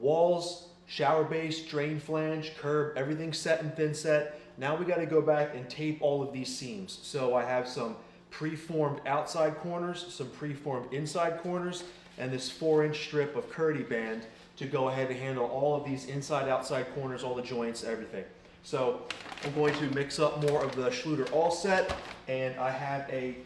walls, shower base, drain flange, curb, everything set and thin set. Now we got to go back and tape all of these seams. So I have some preformed outside corners, some preformed inside corners, and this 4-inch strip of Kerdi band to go ahead and handle all of these inside, outside corners, all the joints, everything. So I'm going to mix up more of the Schluter All Set, and I have a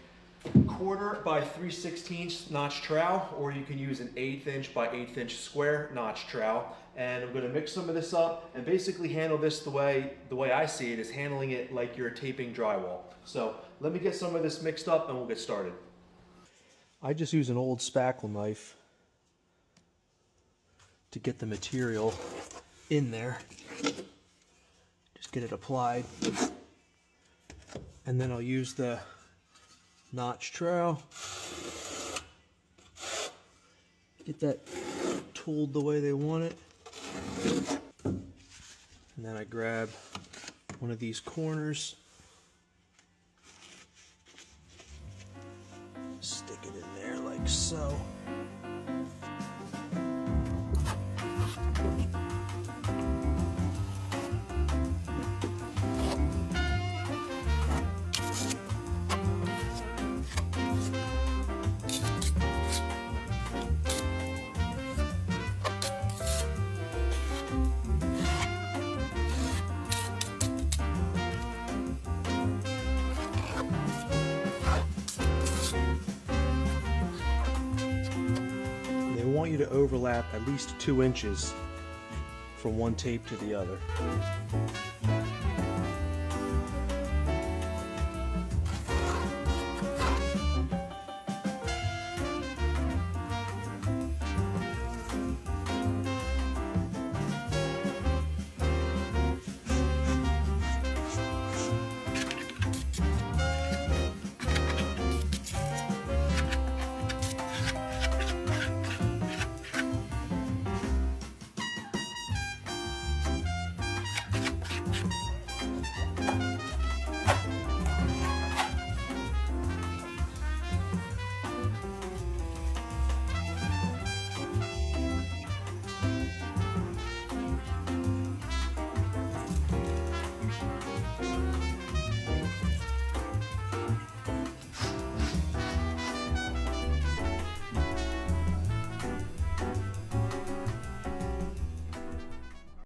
1/4 by 3/16 notch trowel, or you can use an 1/8 inch by 1/8 inch square notch trowel. And I'm going to mix some of this up and basically handle this the way I see it is handling it like you're taping drywall. So let me get some of this mixed up and we'll get started. I just use an old spackle knife to get the material in there. Just get it applied. And then I'll use the notch trowel. Get that tooled the way they want it. And then I grab one of these corners, stick it in there like so. I want you to overlap at least 2 inches from one tape to the other.